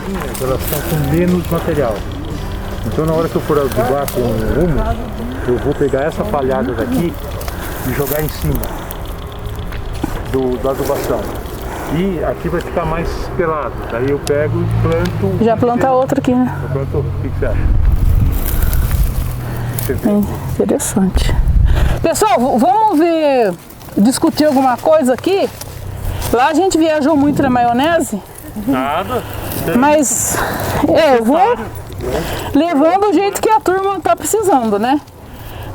baixinhas, elas estão com menos material. Então na hora que eu for adubar com o humus, eu vou pegar essa palhada daqui e jogar em cima da adubação. E aqui vai ficar mais pelado. Daí eu pego e planto. Já planta outra aqui, né? Eu planto, o que você acha? Interessante. Pessoal, vamos ver, discutir alguma coisa aqui. Lá a gente viajou muito na maionese. Nada. Mas eu vou levando o jeito que a turma tá precisando, né?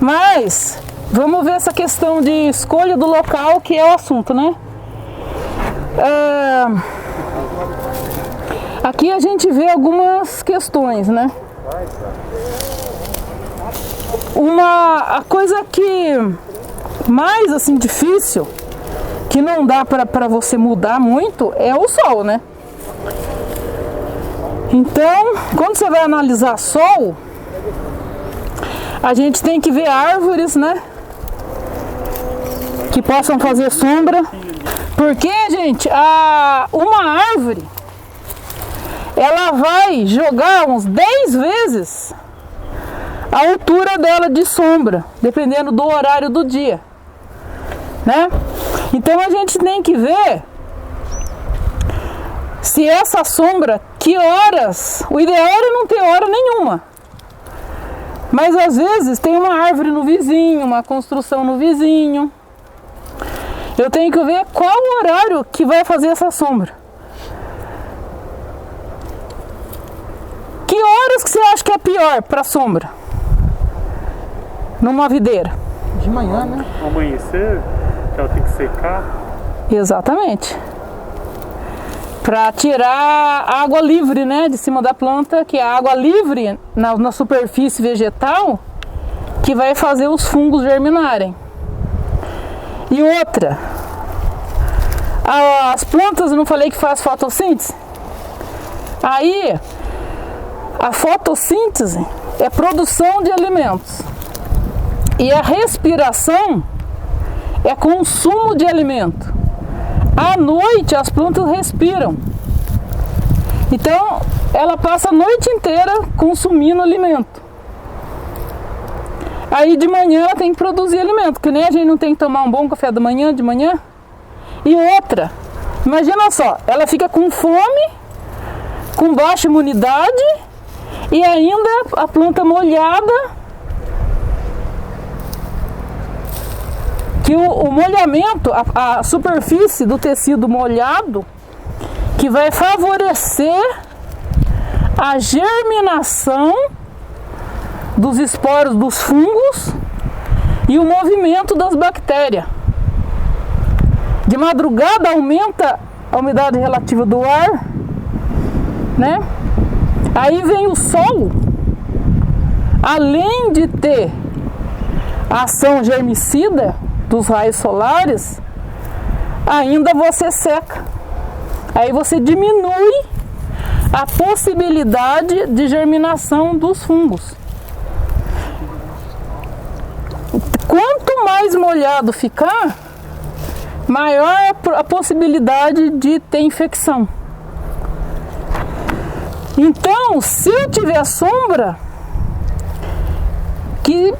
Mas vamos ver essa questão de escolha do local, que é o assunto, né? Aqui a gente vê algumas questões, né? A coisa que mais assim difícil, que não dá para você mudar muito, é o sol, né? Então, quando você vai analisar sol, a gente tem que ver árvores, né? Que possam fazer sombra. Porque, gente, uma árvore, ela vai jogar uns 10 vezes a altura dela de sombra, dependendo do horário do dia, né? Então a gente tem que ver se essa sombra, que horas, o ideal é não ter hora nenhuma. Mas às vezes tem uma árvore no vizinho, uma construção no vizinho. Eu tenho que ver qual o horário que vai fazer essa sombra. Que horas que você acha que é pior para sombra? Numa videira? De manhã, né? Ao amanhecer, que ela tem que secar. Exatamente. Para tirar a água livre, né, de cima da planta, que é a água livre na superfície vegetal, que vai fazer os fungos germinarem. E outra, as plantas, eu não falei que faz fotossíntese? Aí, a fotossíntese é produção de alimentos. E a respiração é consumo de alimento. À noite, as plantas respiram. Então, ela passa a noite inteira consumindo alimento. Aí de manhã ela tem que produzir alimento, que nem a gente não tem que tomar um bom café da manhã, de manhã. E outra, imagina só, ela fica com fome, com baixa imunidade e ainda a planta molhada. Que o molhamento, a superfície do tecido molhado, que vai favorecer a germinação dos esporos dos fungos e o movimento das bactérias. De madrugada aumenta a umidade relativa do ar, né? Aí vem o sol, além de ter a ação germicida dos raios solares, ainda você seca. Aí você diminui a possibilidade de germinação dos fungos. Quanto mais molhado ficar, maior a possibilidade de ter infecção. Então, se eu tiver sombra, que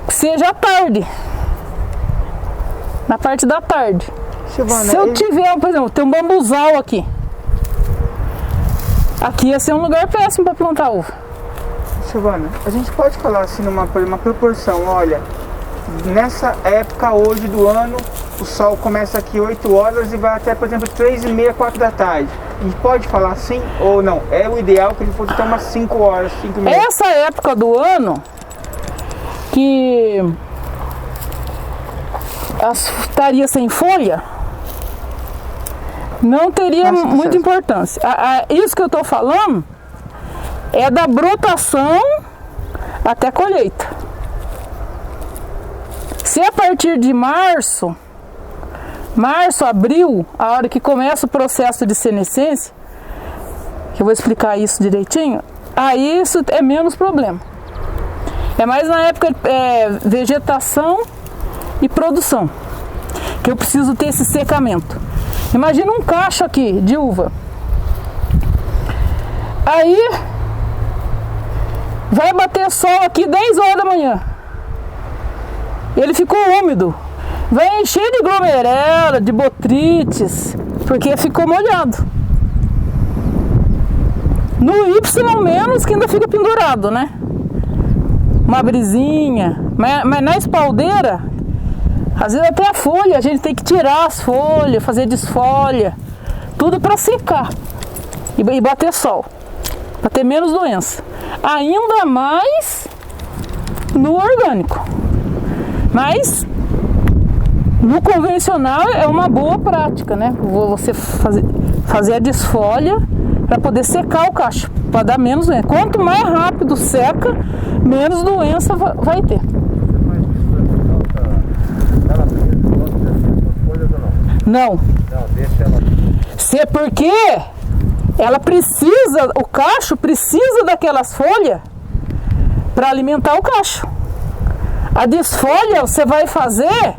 seja à tarde, na parte da tarde. Silvana, se eu tiver, por exemplo, tem um bambuzal aqui. Aqui ia ser um lugar péssimo para plantar uva. Silvana, a gente pode falar assim numa proporção, olha, nessa época hoje do ano, o sol começa aqui 8 horas e vai até, por exemplo, 3h30, 4 da tarde. A gente pode falar assim ou não? É o ideal que ele fosse até umas 5 horas, 5h30. Essa época do ano que estaria sem folha, não teria muita importância. Isso que eu estou falando é da brotação até colheita. Se a partir de março, abril, a hora que começa o processo de senescência, que eu vou explicar isso direitinho, aí isso é menos problema. É mais na época vegetação e produção, que eu preciso ter esse secamento. Imagina um cacho aqui de uva. Aí vai bater sol aqui 10 horas da manhã. Ele ficou úmido. Vai encher de glomerela, de botrites, porque ficou molhado. No Y menos que ainda fica pendurado, né? Uma brisinha. Mas na espaldeira, às vezes até a folha, a gente tem que tirar as folhas, fazer desfolha. Tudo para secar e bater sol, para ter menos doença. Ainda mais no orgânico. Mas no convencional é uma boa prática, né? Você fazer a desfolha para poder secar o cacho, para dar menos doença. Quanto mais rápido seca, menos doença vai ter. Não. Não, deixa ela. Se é porque ela precisa, o cacho precisa daquelas folhas para alimentar o cacho. A desfolha você vai fazer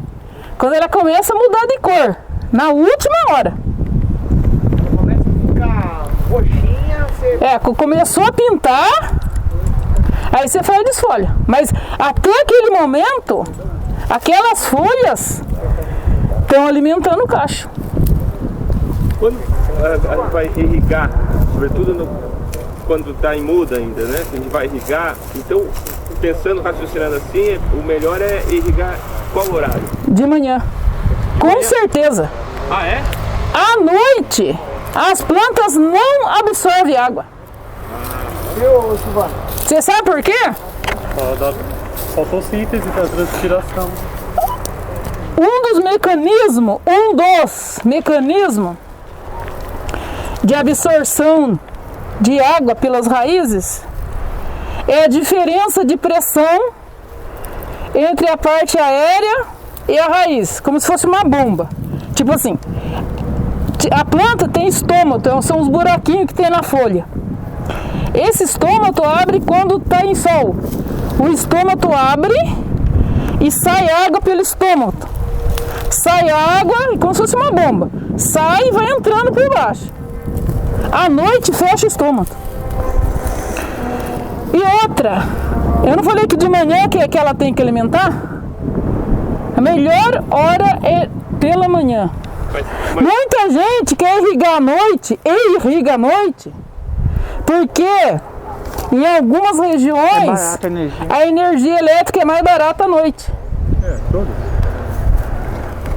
quando ela começa a mudar de cor, na última hora. Começa a ficar roxinha, você... Começou a pintar, aí você faz a desfolha. Mas até aquele momento, aquelas folhas estão alimentando o cacho. Quando a gente vai irrigar, sobretudo quando está em muda ainda, né? A gente vai irrigar, então pensando, raciocinando assim, o melhor é irrigar qual horário? De manhã. Com certeza. Ah, é? À noite, as plantas não absorvem água. Viu, Silvana? Você sabe por quê? Da fotossíntese, da transpiração. Um dos mecanismos de absorção de água pelas raízes é a diferença de pressão entre a parte aérea e a raiz, como se fosse uma bomba. Tipo assim, a planta tem estômago, são os buraquinhos que tem na folha. Esse estômago abre quando está em sol. O estômago abre e sai água pelo estômago. Sai água, como se fosse uma bomba. Sai e vai entrando por baixo. À noite fecha o estômago. E outra, eu não falei que de manhã que ela tem que alimentar? A melhor hora é pela manhã. Mas... Muita gente quer irrigar à noite e irriga à noite porque em algumas regiões a energia elétrica é mais barata à noite.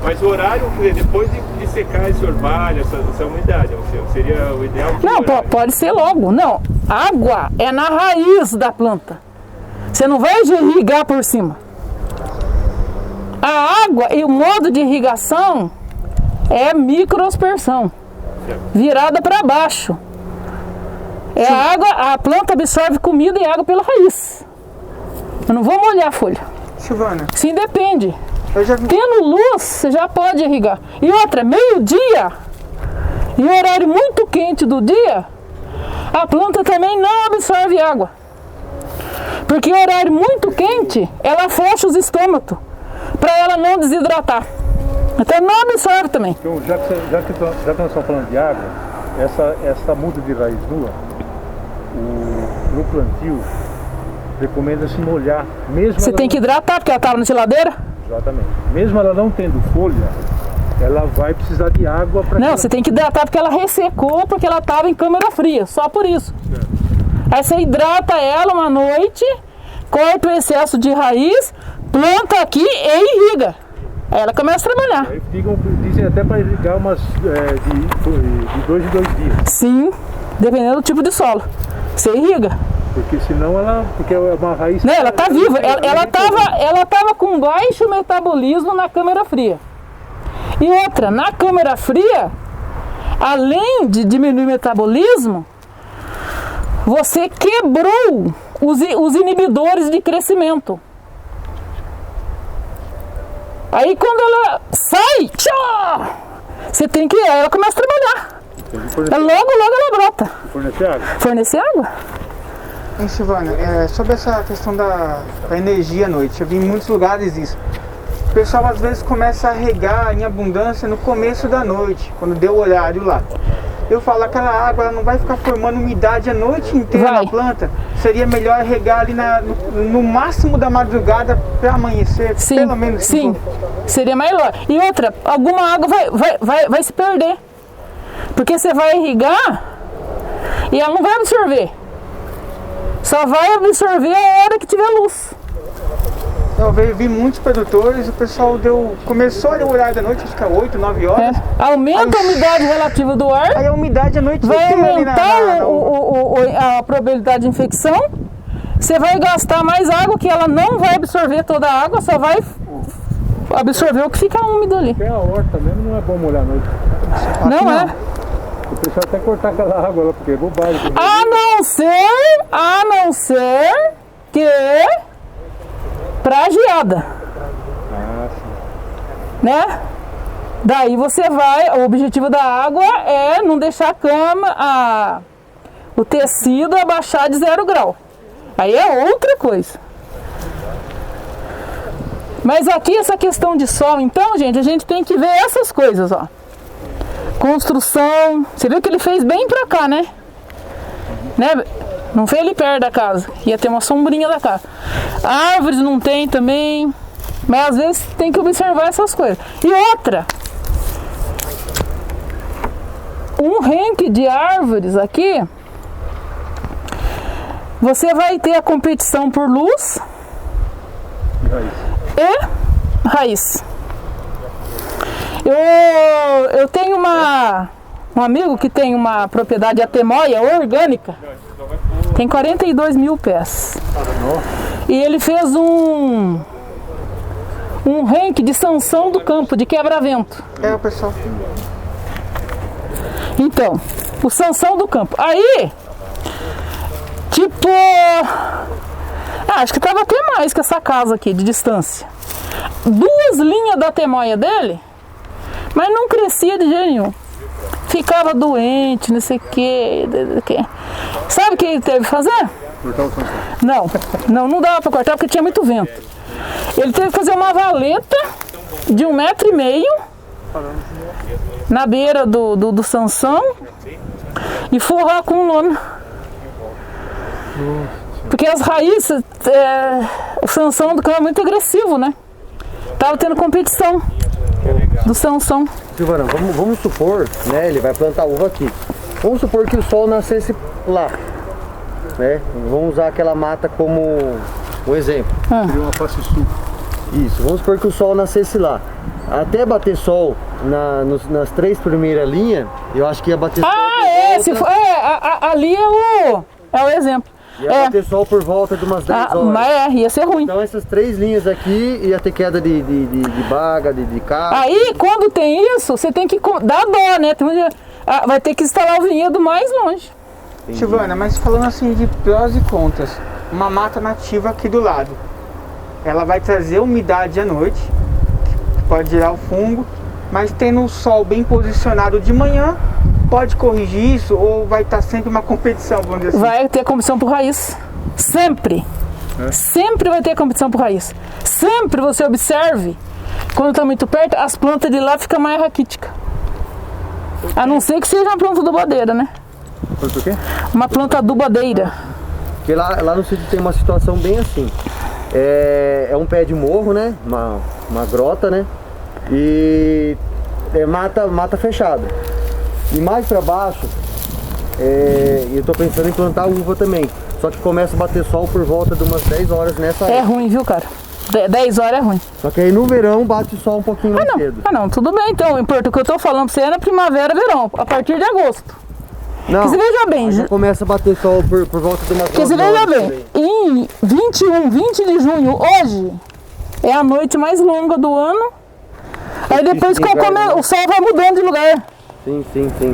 Mas o horário, depois de secar esse orvalho, essa umidade, seria o ideal? Não, pode ser logo. Não, água é na raiz da planta. Você não vai irrigar por cima. A água e o modo de irrigação é microaspersão, virada para baixo. É a água, a planta absorve comida e água pela raiz. Eu não vou molhar a folha. Silvana, Sim, depende. eu já vi... Tendo luz, você já pode irrigar. E outra, meio-dia, em horário muito quente do dia, a planta também não absorve água. Porque em horário muito quente, ela fecha os estômagos para ela não desidratar. Então não absorve também. Então, já que nós estamos falando de água, essa muda de raiz nua, no plantio, recomenda-se molhar. Mesmo Você tem que hidratar, porque ela estava na geladeira? Exatamente. Mesmo ela não tendo folha, ela vai precisar de água para... Não, você tem que hidratar porque ela ressecou, porque ela estava em câmara fria, só por isso. Aí você hidrata ela uma noite, corta o excesso de raiz, planta aqui e irriga. Aí ela começa a trabalhar. Aí dizem até para irrigar umas de 2 em 2 dias. Sim, dependendo do tipo de solo. Você irriga. Porque senão porque é uma raiz... Não, ela tá viva. Ela tava com baixo metabolismo na câmara fria. E outra, na câmara fria, além de diminuir o metabolismo, você quebrou os inibidores de crescimento. Aí quando ela sai, tchau, você tem que... Ela começa a trabalhar. Logo ela brota. Fornecer água. Fornecer água. Hein, Silvana, sobre essa questão da energia à noite, eu vi em muitos lugares isso. O pessoal às vezes começa a regar em abundância no começo da noite, quando deu o horário lá. eu falo, aquela água ela não vai ficar formando umidade a noite inteira Vai. na planta? Seria melhor regar ali no máximo da madrugada para amanhecer, Sim, pelo menos. sim, seria melhor. E outra, alguma água vai se perder. Porque você vai irrigar e ela não vai absorver. Só vai absorver a hora que tiver luz. Eu vi muitos produtores, o pessoal começou ali o horário da noite, acho que é 8, 9 horas. Aumenta a umidade relativa do ar, Aí a umidade a noite vai inteira ali aumentar a probabilidade de infecção. Você vai gastar mais água, que ela não vai absorver toda a água, só vai absorver o que fica úmido ali. Até a horta mesmo não é bom molhar à noite. Não é? O pessoal até cortar aquela água lá, porque é bobagem. A não ser que pra geada, Ah, sim. né? Daí você vai, o objetivo da água é não deixar a cama, o tecido abaixar de 0 grau. Aí é outra coisa. Mas aqui essa questão de sol, então, gente, a gente tem que ver essas coisas, ó. Construção, você viu que ele fez bem pra cá, né? Não fez ali perto da casa, ia ter uma sombrinha da casa. Árvores não tem também, mas às vezes tem que observar essas coisas. E outra, um ranking de árvores aqui, você vai ter a competição por luz e raiz. Eu tenho um amigo que tem uma propriedade atemoia orgânica, tem 42 mil pés. E ele fez um ranking de sanção do campo, de quebra-vento. É, o pessoal. Então, o sanção do campo. Aí, tipo, acho que tava até mais que essa casa aqui, de distância. 2 linhas da temoia dele, mas não crescia de jeito nenhum. Ficava doente, não sei o que. Sabe o que ele teve que fazer? Cortar o sanção. Não dava para cortar porque tinha muito vento. Ele teve que fazer uma valeta de 1,5 m na beira do sanção e forrar com lona. Porque as raízes, o sanção do campo é muito agressivo, né? Tava tendo competição do sanção. Silvana, vamos supor, né, ele vai plantar uva aqui. Vamos supor que o sol nascesse lá, né? Vamos usar aquela mata como um exemplo. Seria uma face sul. Isso, vamos supor que o sol nascesse lá. Até bater sol nas 3 primeiras linhas, eu acho que ia bater sol por volta, Ali é o exemplo. ia bater sol por volta de umas 10 horas. Mas ia ser ruim. Então essas 3 linhas aqui ia ter queda de baga, de carro. Aí, quando tem isso, você tem que dar dó, né? Vai ter que instalar o vinhedo mais longe. Entendi. Silvana, mas falando assim de prós e contras, uma mata nativa aqui do lado, ela vai trazer umidade à noite, que pode gerar o fungo, mas tendo o sol bem posicionado de manhã, pode corrigir isso ou vai estar sempre uma competição, vamos dizer assim? Vai ter competição por raiz. Sempre. Sempre vai ter competição por raiz. Sempre você observe, quando está muito perto, as plantas de lá ficam mais raquíticas. A não ser que seja uma planta adubadeira, né? Por quê? Uma planta adubadeira. Porque lá no sítio tem uma situação bem assim. É um pé de morro, né? Uma grota, né? E é mata fechada. E mais pra baixo, eu tô pensando em plantar uva também. Só que começa a bater sol por volta de umas 10 horas nessa É época. ruim, viu, cara? 10 horas é ruim. Só que aí no verão bate sol um pouquinho mais cedo. Não, tudo bem então. O que eu tô falando pra você é na primavera, verão, a partir de agosto. Não, Porque você veja bem, aí já começa a bater sol por volta de umas 9 porque você veja horas bem, também. em 20 de junho, hoje, é a noite mais longa do ano. Aí depois de inverno, né? o sol vai mudando de lugar. Sim.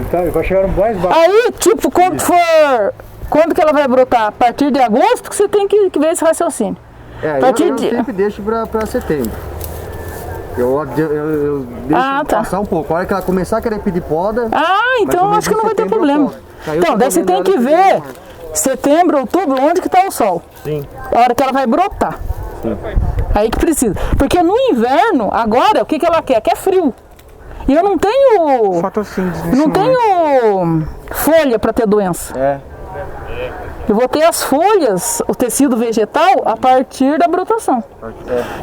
Tá, vai chegar no mais baixo. Aí, tipo, quando que ela vai brotar? A partir de agosto que você tem que ver esse raciocínio. Eu sempre deixo pra setembro. Eu deixo passar um pouco. A hora que ela começar a querer pedir poda... Então acho que não vai ter problema. Então, daí você tem que ver setembro, outubro, onde que tá o sol. Sim. A hora que ela vai brotar. Sim. Aí que precisa. Porque no inverno, agora, o que ela quer? Quer frio. E eu não tenho. Fotossíntese nesse Não momento. tenho folha para ter doença. Eu vou ter as folhas, o tecido vegetal, a partir da brotação.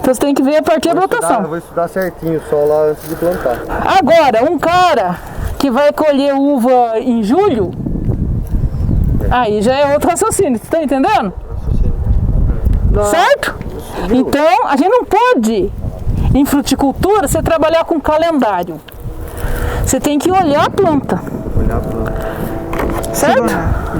Então você tem que ver a partir da Eu brotação. vou estudar certinho só lá antes de plantar. Agora, um cara que vai colher uva em julho, aí já é outro raciocínio, você tá entendendo? Certo? Então, a gente não pode, em fruticultura, você trabalhar com calendário. Você tem que olhar a planta, Olhar a planta. certo?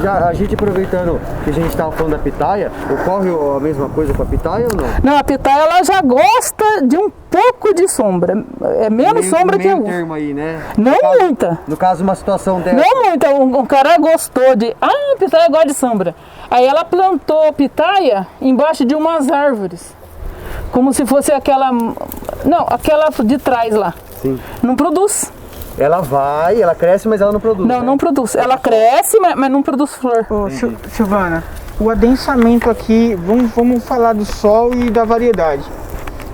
Já, a gente aproveitando que a gente estava falando da pitaia, ocorre a mesma coisa com a pitaia ou não? Não, a pitaia ela já gosta de um pouco de sombra. É menos sombra que a uva. termo aí, né? Não muita. No caso, uma situação dessa. Não muita. Um cara gostou de. Ah, a pitaia gosta de sombra. Aí ela plantou pitaia embaixo de umas árvores. Como se fosse aquela. Não, aquela de trás lá. Sim. Não produz. Ela cresce, mas ela não produz. Não, né? não produz. Ela cresce, mas não produz flor. Ô, Silvana, o adensamento aqui, vamos falar do sol e da variedade.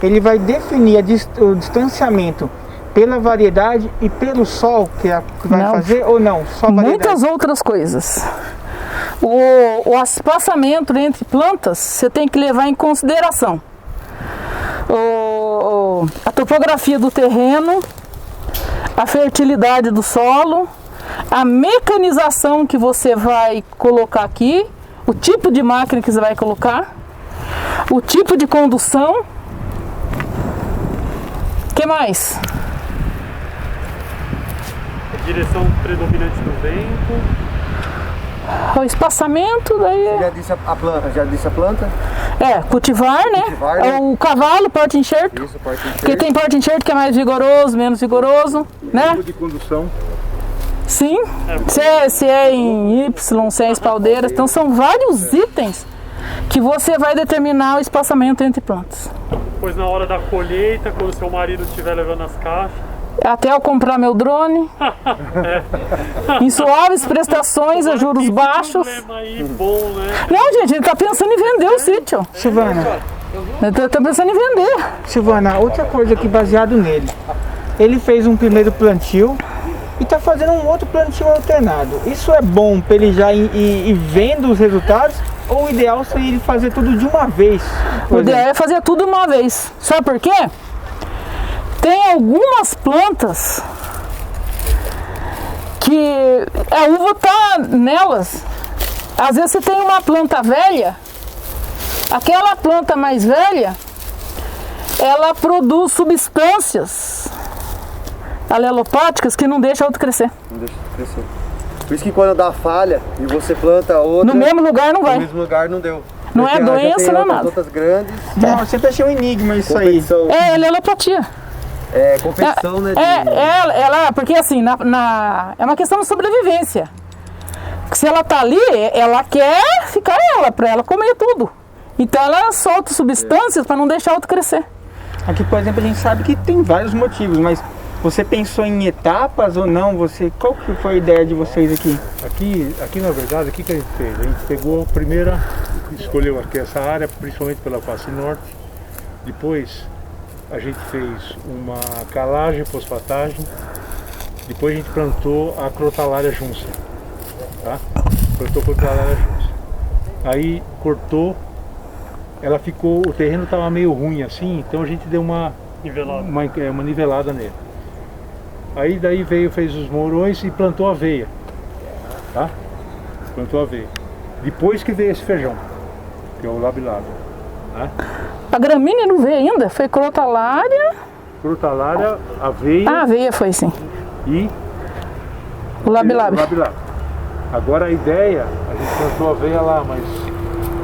Ele vai definir o distanciamento pela variedade e pelo sol que vai Não. fazer ou não? Só variedade? Muitas outras coisas. O espaçamento entre plantas você tem que levar em consideração. A topografia do terreno, a fertilidade do solo, a mecanização que você vai colocar aqui, o tipo de máquina que você vai colocar, o tipo de condução. O que mais? A direção predominante do vento. O espaçamento, daí Já disse a planta? cultivar, né? Cultivar, né? O cavalo, porta-enxerto. Isso, parte Porque tem porta-enxerto que é mais vigoroso, menos vigoroso, né? Tipo de condução. Sim. Se é em Y, se é em espaldeiras. Então são vários itens que você vai determinar o espaçamento entre plantas. Depois na hora da colheita, quando seu marido estiver levando as caixas. Até eu comprar meu drone. Em suaves prestações, a juros baixos. Problema aí, bom, né? Não, gente, ele tá pensando em vender o sítio. Silvana, Ele tá pensando em vender. Silvana, outra coisa aqui baseado nele. Ele fez um primeiro plantio e está fazendo um outro plantio alternado. Isso é bom para ele já ir vendo os resultados, ou o ideal seria ele fazer tudo de uma vez? O ideal é fazer tudo de uma vez. Sabe por quê? Tem algumas plantas que a uva tá nelas. Às vezes você tem uma planta velha, aquela planta mais velha, ela produz substâncias alelopáticas que não deixam a outra crescer. Não deixa crescer. Por isso que quando dá falha e você planta outra, No mesmo lugar não no vai. mesmo lugar não deu. Não é Porque já doença, tem não é outras nada. plantas grandes, Não, eu sempre achei um enigma isso aí. competição, É alelopatia. competição, né? Porque assim, é uma questão de sobrevivência. Se ela tá ali, ela quer ficar pra ela comer tudo. Então ela solta substâncias para não deixar o outro crescer. Aqui, por exemplo, a gente sabe que tem vários motivos, mas você pensou em etapas ou não? Qual que foi a ideia de vocês aqui? Aqui na verdade, o que a gente fez? A gente pegou a primeira, escolheu aqui essa área, principalmente pela face norte. Depois a gente fez uma calagem, fosfatagem. Depois a gente plantou a Crotalária junça. Tá? Plantou Crotalária junça. Aí cortou, ela ficou, o terreno estava meio ruim assim, então a gente deu uma nivelada nele. Aí daí fez os morões e plantou aveia, tá? Plantou aveia. Depois que veio esse feijão, que é o labilado, né? A gramínea não veio ainda, foi crotalária. Crotalária, aveia A aveia foi sim. e O labilab. labilado. Agora a ideia, a gente plantou aveia lá, mas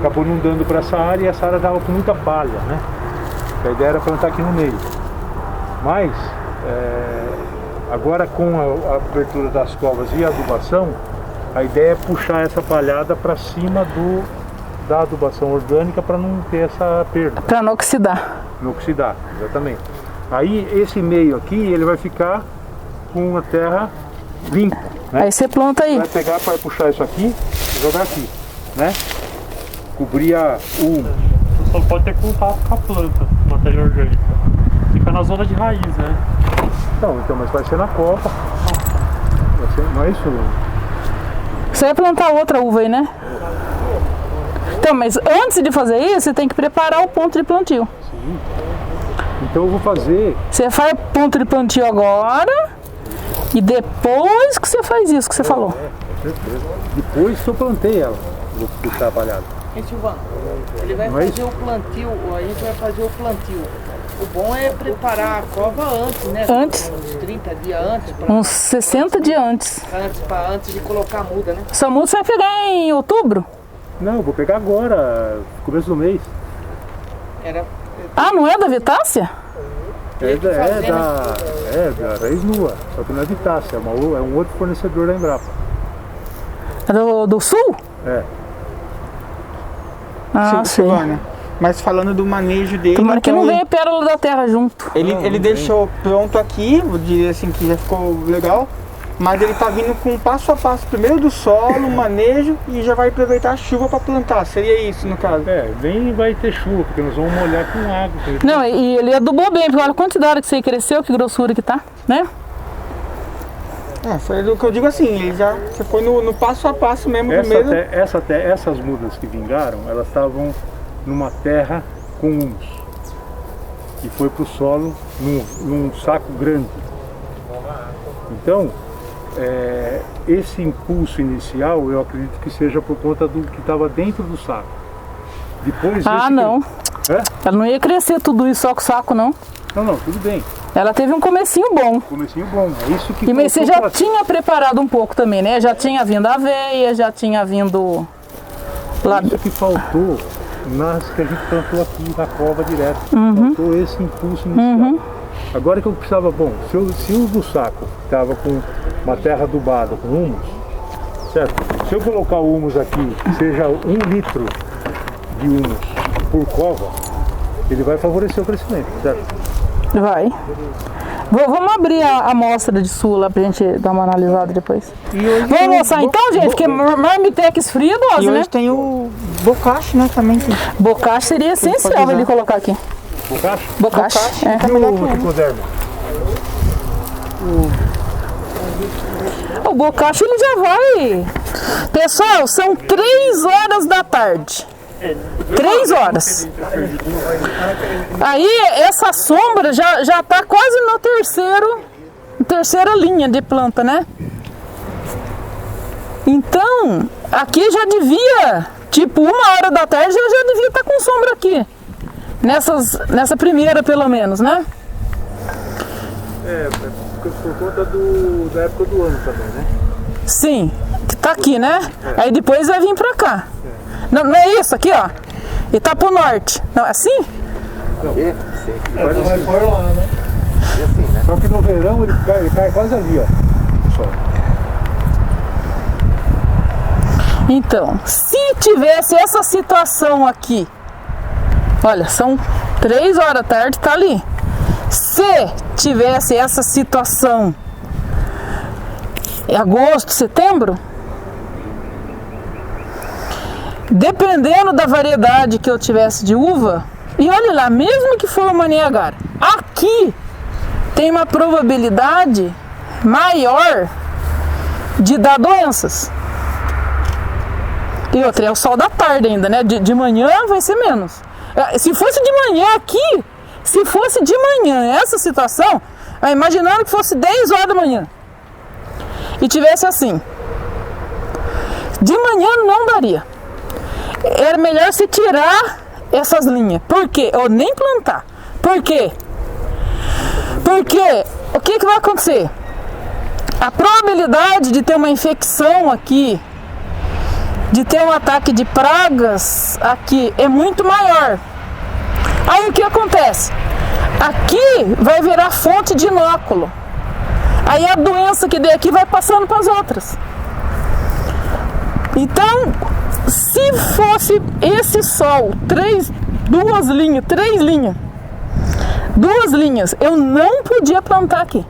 acabou não dando para essa área e essa área estava com muita palha, né? A ideia era plantar aqui no meio. Mas agora com a abertura das covas e a adubação, a ideia é puxar essa palhada para cima da adubação orgânica para não ter essa perda. Para não oxidar. Não oxidar, exatamente. Aí esse meio aqui, ele vai ficar com a terra limpa, né? Aí você planta aí. Vai pegar para puxar isso aqui e jogar aqui, né? Cobrir Só pode ter contato com a planta, matéria orgânica. Fica na zona de raiz, né? Não, então, mas vai ser na copa. Não é isso? Você vai plantar outra uva aí, né? Então, mas antes de fazer isso, você tem que preparar o ponto de plantio. Sim. Então eu vou fazer... Você faz ponto de plantio agora e depois que você faz isso que você falou. Com certeza. Depois que eu plantei ela, vou ficar trabalhado. E Silvano, ele vai fazer o plantio, a gente vai fazer o plantio. O bom é preparar a cova antes, né? Antes. Uns 30 dias antes. Uns 60 dias antes. Antes de colocar a muda, né? Sua muda você vai pegar em outubro? Não, eu vou pegar agora, começo do mês. Ah, não é da Vitácia? É da Raiz Nua, só que não é Vitácia, é um outro fornecedor da Embrapa. É do Sul? É. Ah, sei. Silvânia, mas falando do manejo dele... Tomara que então, não venha pérola da terra junto. Ele deixou pronto aqui, vou dizer assim que já ficou legal. Mas ele tá vindo com passo a passo, primeiro do solo, manejo e já vai aproveitar a chuva para plantar. Seria isso no caso? Nem vai ter chuva, porque nós vamos molhar com água. Não, e ele adubou bem, porque olha a quantidade que você cresceu, que grossura que tá, né? Foi o que eu digo assim, você foi no passo a passo mesmo primeiro. Essas mudas que vingaram, elas estavam numa terra com humus. E foi pro solo num saco grande. Então, esse impulso inicial, eu acredito que seja por conta do que estava dentro do saco. Depois não. Ela não ia crescer tudo isso só com o saco, não. Não, tudo bem. Ela teve um comecinho bom. É isso que... Mas você já tinha preparado um pouco também, né? Já tinha vindo a aveia, já tinha vindo... Isso que faltou nas que a gente plantou aqui na cova direto. Faltou esse impulso inicial. Agora que eu precisava, se o do saco estava com uma terra adubada, com humus, certo? Se eu colocar o humus aqui, seja 1 litro de humus por cova, ele vai favorecer o crescimento, certo? Vai. Vamos abrir a amostra de sul lá pra gente dar uma analisada depois. Vamos almoçar então, gente? Porque marmitex fria é dose, e né? hoje tem o bocache, né? Também. Bocache seria essencial ele colocar aqui. Bocache? O bocache ele já vai. Pessoal, são 3 horas da tarde. 3 horas. Aí essa sombra já tá quase no terceira linha de planta, né? Então, aqui já devia, tipo 1 hora da tarde, já devia estar com sombra aqui. Nessa primeira, pelo menos, né? Por conta da época do ano também, né? Sim, que tá aqui, né? Aí depois vai vir pra cá. Não é isso aqui, ó? E tá pro norte. Não é assim? Vai por lá, né? Só que no verão ele cai quase ali, ó. Então, se tivesse essa situação aqui, olha, são 3 horas da tarde, tá ali. Se tivesse essa situação em agosto, setembro, dependendo da variedade que eu tivesse de uva, e olha lá, mesmo que for uma Niagara, aqui tem uma probabilidade maior de dar doenças. E outra, é o sol da tarde ainda, né? De manhã vai ser menos. Se fosse de manhã aqui, se fosse de manhã essa situação, imaginando que fosse 10 horas da manhã e tivesse assim, de manhã não daria. Era melhor se tirar essas linhas. Por quê? Ou nem plantar. Por quê? Porque o que vai acontecer? A probabilidade de ter uma infecção aqui, de ter um ataque de pragas aqui, é muito maior. Aí o que acontece? Aqui vai virar fonte de inóculo. Aí a doença que der aqui vai passando para as outras. Então, se fosse esse sol, 3 linhas, eu não podia plantar aqui.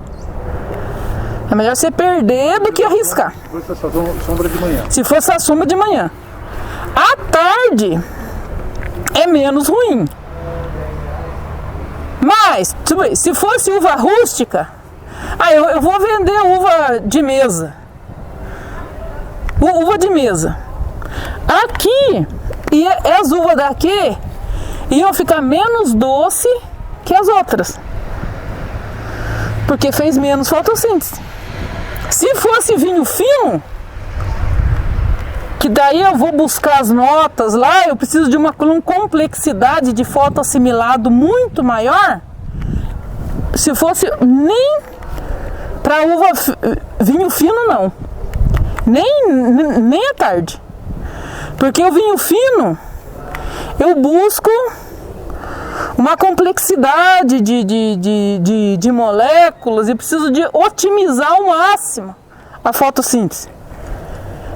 É melhor você perder do que arriscar. Se fosse essa sombra de manhã. Se fosse a sombra de manhã. À tarde é menos ruim. Mas, se fosse uva rústica, Ah, eu vou vender uva de mesa. Uva de mesa. Aqui, e as uvas daqui iam ficar menos doce que as outras. Porque fez menos fotossíntese. Se fosse vinho fino, que daí eu vou buscar as notas lá, eu preciso de uma complexidade de fotoassimilado muito maior. Se fosse nem para uva vinho fino, não. Nem à tarde. Porque o vinho fino, eu busco uma complexidade de moléculas e preciso de otimizar ao máximo a fotossíntese.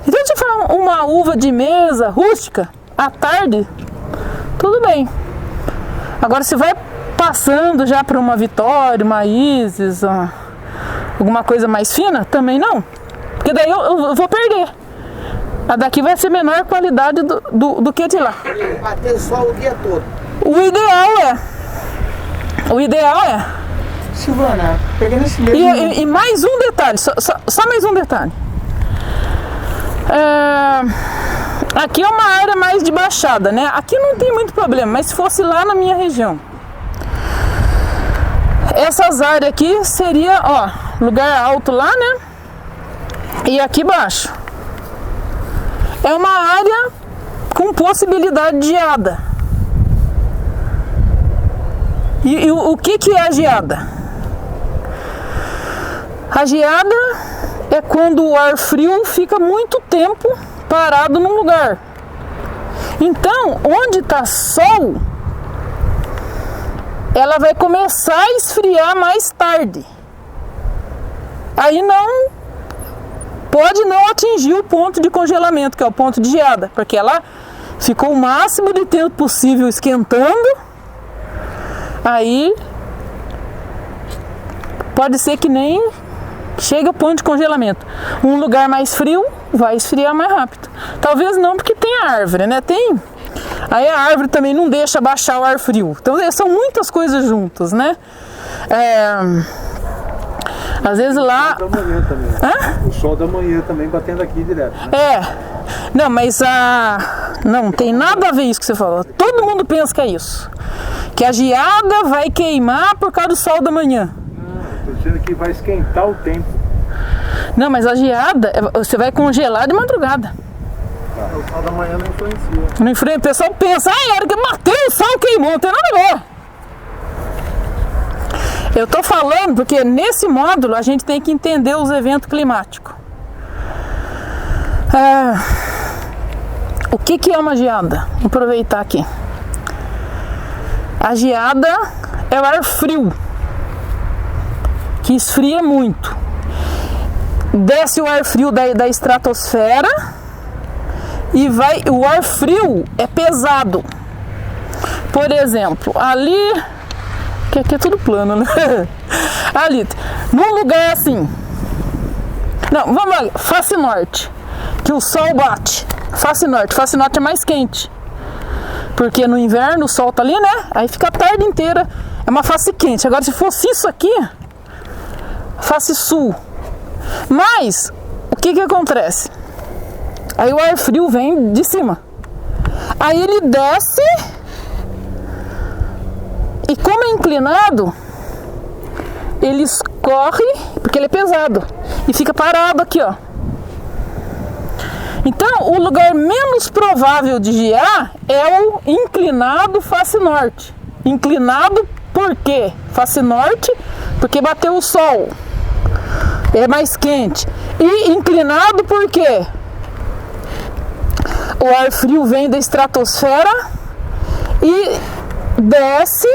Então, se for uma uva de mesa rústica, à tarde, tudo bem. Agora, se vai passando já para uma Vitória, uma Isis, alguma coisa mais fina, também não. Porque daí eu vou perder. A daqui vai ser menor qualidade do que a de lá. Bater sol o dia todo. O ideal é. Silvana, pegando esse mesmo... E mais um detalhe, só mais um detalhe. Aqui é uma área mais de baixada, né? Aqui não tem muito problema, mas se fosse lá na minha região, essas áreas aqui seria, ó, lugar alto lá, né? E aqui embaixo é uma área com possibilidade de geada. E o que é a geada? A geada é quando o ar frio fica muito tempo parado num lugar. Então, onde está sol, ela vai começar a esfriar mais tarde. Aí pode não atingir o ponto de congelamento, que é o ponto de geada, porque ela ficou o máximo de tempo possível esquentando. Aí pode ser que nem chega ao ponto de congelamento. Um lugar mais frio vai esfriar mais rápido. Talvez não, porque tem a árvore, né? Aí a árvore também não deixa baixar o ar frio. Então são muitas coisas juntas, né? Às vezes lá... O sol da manhã também. O sol da manhã também batendo aqui direto, né? Não, mas não tem nada a ver isso que você falou. Todo mundo pensa que é isso. Que a geada vai queimar por causa do sol da manhã. Estou dizendo que vai esquentar o tempo. Não, mas a geada, você vai congelar de madrugada. O sol da manhã não influencia. Não influencia. O pessoal pensa, a hora que bateu o sol queimou, não tem nada a ver. Eu tô falando porque nesse módulo a gente tem que entender os eventos climáticos. O que é uma geada? Vou aproveitar aqui. A geada é o ar frio, que esfria muito. Desce o ar frio da estratosfera e o ar frio é pesado. Por exemplo, ali, que aqui é tudo plano, né? Ali, num lugar assim. Não, vamos lá, face norte, que o sol bate. Face norte é mais quente. Porque no inverno o sol tá ali, né? Aí fica a tarde inteira, é uma face quente. Agora se fosse isso aqui, face sul. Mas, o que acontece? Aí o ar frio vem de cima. Aí ele desce, e como é inclinado, ele escorre, porque ele é pesado, e fica parado aqui, ó. Então, o lugar menos provável de gear é o inclinado face norte. Inclinado por quê? Face norte, porque bateu o sol, é mais quente. E inclinado por quê? O ar frio vem da estratosfera e desce,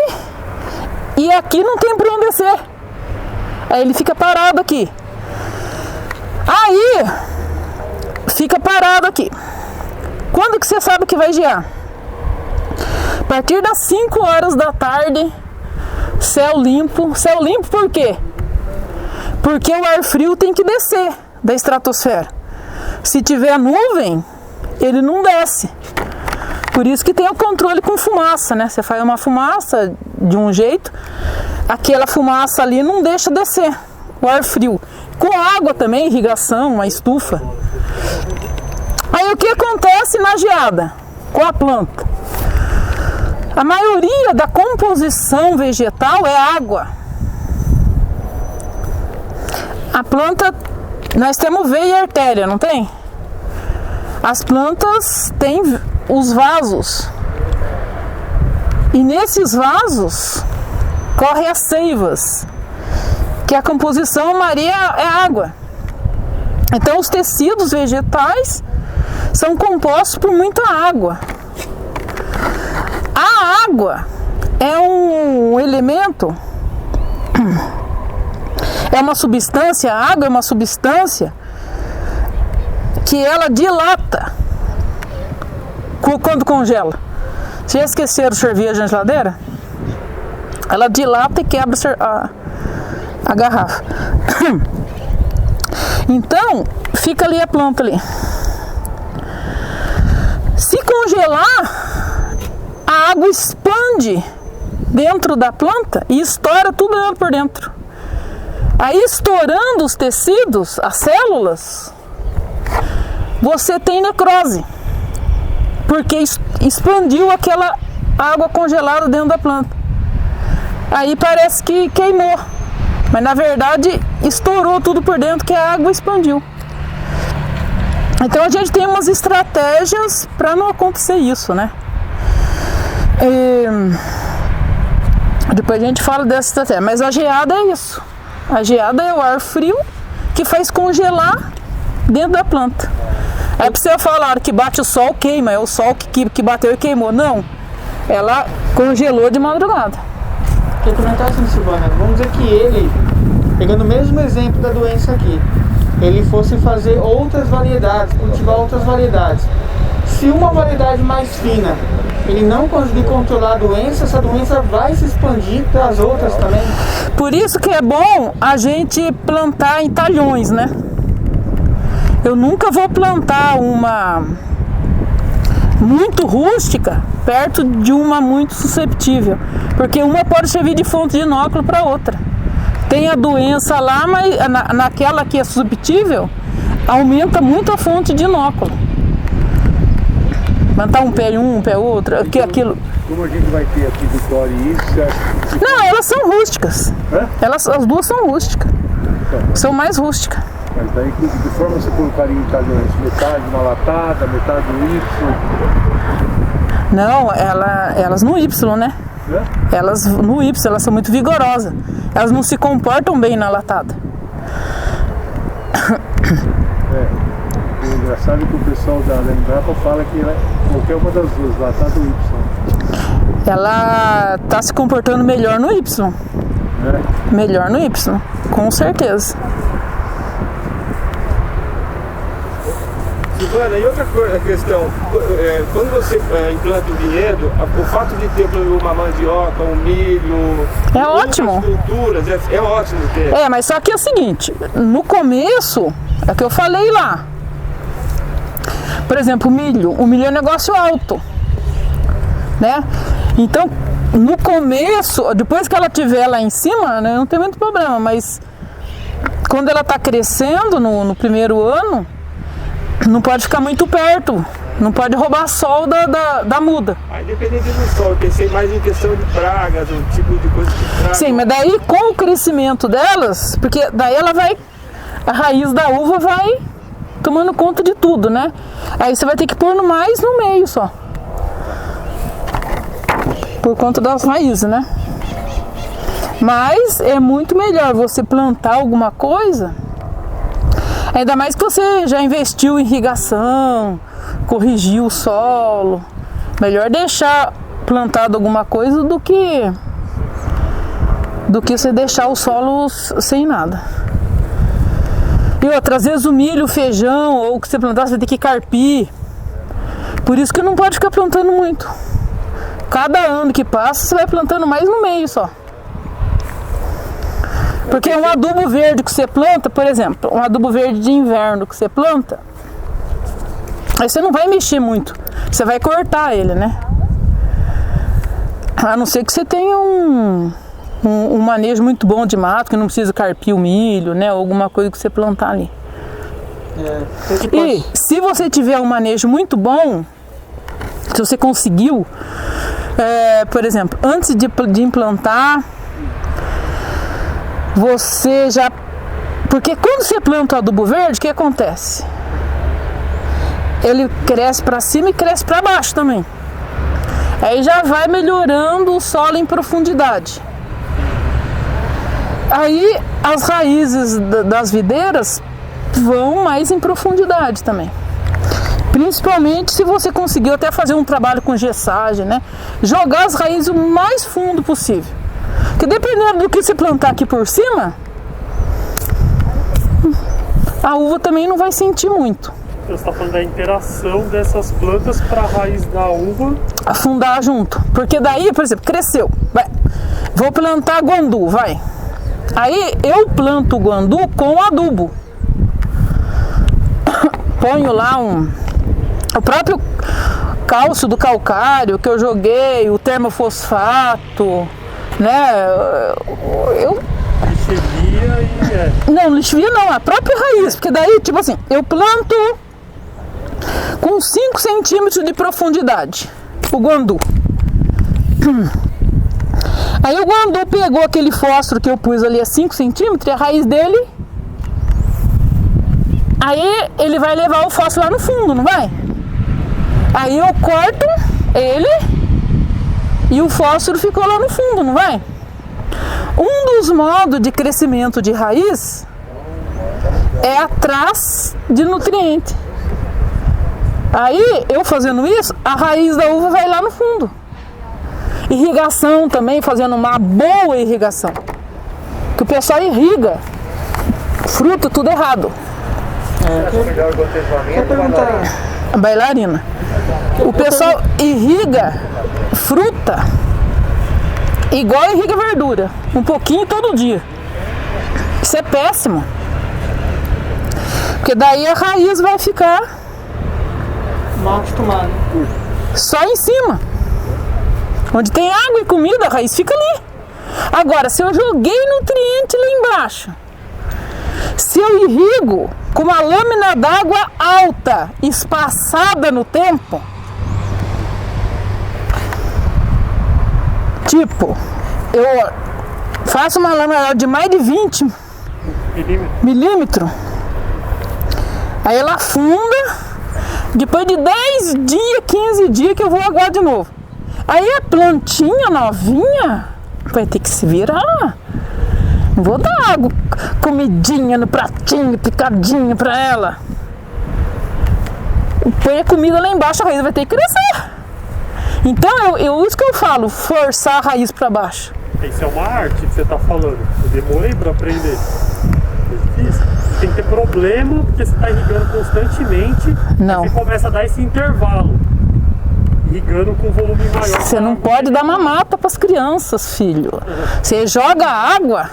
e aqui não tem para onde descer. Aí ele fica parado aqui. Aí fica parado aqui. Quando que você sabe que vai gear? A partir das 5 horas da tarde, céu limpo. Céu limpo por quê? Porque o ar frio tem que descer da estratosfera. Se tiver nuvem, ele não desce. Por isso que tem o controle com fumaça, né? Você faz uma fumaça de um jeito, aquela fumaça ali não deixa descer o ar frio. Com água também, irrigação, uma estufa. Aí o que acontece na geada com a planta? A maioria da composição vegetal é água. A planta, nós temos veia e artéria, não tem? As plantas têm os vasos. E nesses vasos correm as seivas, que a composição maria é água. Então os tecidos vegetais são compostos por muita água. A água é um elemento, é uma substância, a água é uma substância que ela dilata quando congela. Vocês já esqueceram de cerveja na geladeira? Ela dilata e quebra a garrafa. Então, fica ali a planta ali. Se congelar, a água expande dentro da planta e estoura tudo ela por dentro. Aí, estourando os tecidos, as células, você tem necrose, porque expandiu aquela água congelada dentro da planta. Aí parece que queimou, mas na verdade estourou tudo por dentro, que a água expandiu. Então a gente tem umas estratégias para não acontecer isso, né? Depois a gente fala dessa estratégia, mas a geada é isso. A geada é o ar frio que faz congelar dentro da planta. Aí pra você falar, a hora que bate o sol, queima, é o sol que bateu e queimou. Não, ela congelou de madrugada. Quer comentar assim, Silvana? Vamos dizer que ele, pegando o mesmo exemplo da doença aqui, ele fosse fazer outras variedades, cultivar outras variedades. Se uma variedade mais fina, ele não conseguir controlar a doença, essa doença vai se expandir para as outras também. Por isso que é bom a gente plantar em talhões, né? Eu nunca vou plantar uma muito rústica perto de uma muito susceptível, porque uma pode servir de fonte de inóculo para outra. Tem a doença lá, mas naquela que é susceptível, aumenta muito a fonte de inóculo. Plantar um pé um pé outro, aquilo. Como a gente vai ter aqui Vitória e isso? Não, elas são rústicas. As duas são rústicas. São mais rústicas. Mas daí, de forma você colocaria em talhões? Metade uma latada, metade no Y? Não, elas no Y, né? Elas no Y, elas são muito vigorosas. Elas não se comportam bem na latada. O engraçado é que o pessoal da Embrapa fala que qualquer uma das duas, latada ou Y. Ela tá se comportando melhor no Y. Melhor no Y, com certeza. Silvana, e outra questão, quando você implanta o vinhedo, o fato de ter uma mandioca, um milho, é ótimo. Culturas, é ótimo ter. Mas só que é o seguinte, no começo, é o que eu falei lá. Por exemplo, o milho é um negócio alto, né? Então, no começo, depois que ela estiver lá em cima, né, não tem muito problema, mas quando ela está crescendo no primeiro ano, não pode ficar muito perto, não pode roubar sol da muda. Aí dependendo do sol, eu pensei mais em questão de pragas, o tipo de coisa que praga. Sim, mas daí com o crescimento delas, porque daí a raiz da uva vai tomando conta de tudo, né? Aí você vai ter que pôr mais no meio só. Por conta das raízes, né? Mas é muito melhor você plantar alguma coisa. Ainda mais que você já investiu em irrigação, corrigiu o solo. Melhor deixar plantado alguma coisa do que você deixar o solo sem nada. E outras vezes o milho, o feijão, ou o que você plantar, você vai ter que carpir. Por isso que não pode ficar plantando muito. Cada ano que passa, você vai plantando mais no meio só. Porque um adubo verde que você planta, por exemplo, um adubo verde de inverno que você planta, aí você não vai mexer muito, você vai cortar ele, né? A não ser que você tenha um manejo muito bom de mato, que não precisa carpir o milho, né? Ou alguma coisa que você plantar ali. E se você tiver um manejo muito bom, se você conseguiu, por exemplo, antes de implantar, você já... Porque quando você planta o adubo verde, o que acontece? Ele cresce para cima e cresce para baixo também. Aí já vai melhorando o solo em profundidade. Aí as raízes das videiras vão mais em profundidade também. Principalmente se você conseguiu até fazer um trabalho com gessagem, né? Jogar as raízes o mais fundo possível. Porque dependendo do que você plantar aqui por cima, a uva também não vai sentir muito. Você está falando da interação dessas plantas para a raiz da uva afundar junto. Porque daí, por exemplo, cresceu. Vou plantar guandu, vai. Aí eu planto o guandu com adubo. Ponho lá o próprio cálcio do calcário que eu joguei, o termofosfato, né? lixivia e... Não, lixivia não, a própria raiz. Porque daí, tipo assim, eu planto com 5 centímetros de profundidade o guandu. Aí o guandu pegou aquele fósforo que eu pus ali a 5 centímetros e a raiz dele, aí ele vai levar o fósforo lá no fundo, não vai? Aí eu corto ele e o fósforo ficou lá no fundo, não vai? Um dos modos de crescimento de raiz é atrás de nutriente. Aí eu fazendo isso, a raiz da uva vai lá no fundo. Irrigação também, fazendo uma boa irrigação. Que o pessoal irriga fruta tudo errado. A bailarina. O pessoal irriga fruta igual irriga verdura, um pouquinho todo dia. Isso é péssimo. Porque daí a raiz vai ficar mal acostumado. Só em cima. Onde tem água e comida, a raiz fica ali. Agora, se eu joguei nutriente lá embaixo, se eu irrigo com uma lâmina d'água alta, espaçada no tempo, tipo, eu faço uma lâmina de mais de 20 milímetros, aí ela afunda, depois de 10 dias, 15 dias que eu vou aguar de novo. Aí a plantinha novinha vai ter que se virar. Não vou dar água, comidinha no pratinho, picadinha pra ela. Põe a comida lá embaixo, a raiz vai ter que crescer. Então, isso que eu falo, forçar a raiz pra baixo. Isso é uma arte que você tá falando. Eu demorei pra aprender. É difícil. Tem que ter problema, porque você tá irrigando constantemente. Não. Aí você começa a dar esse intervalo. Irrigando com volume maior. Você não pode dar mamata para as crianças, filho. Você joga água,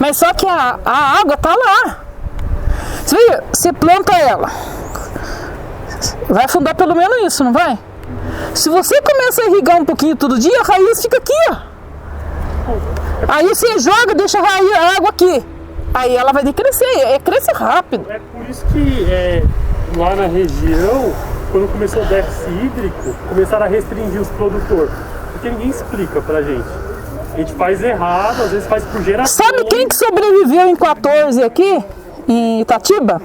mas só que a água tá lá. Você planta ela, vai afundar pelo menos isso, não vai? Se você começa a irrigar um pouquinho todo dia, a raiz fica aqui, ó. Aí você joga, deixa a água aqui. Aí ela vai ter que crescer, cresce rápido. É por isso que lá na região, quando começou o déficit hídrico, começaram a restringir os produtores. Porque ninguém explica pra gente. A gente faz errado, às vezes faz por geração. Sabe quem que sobreviveu em 14 aqui, em Itatiba?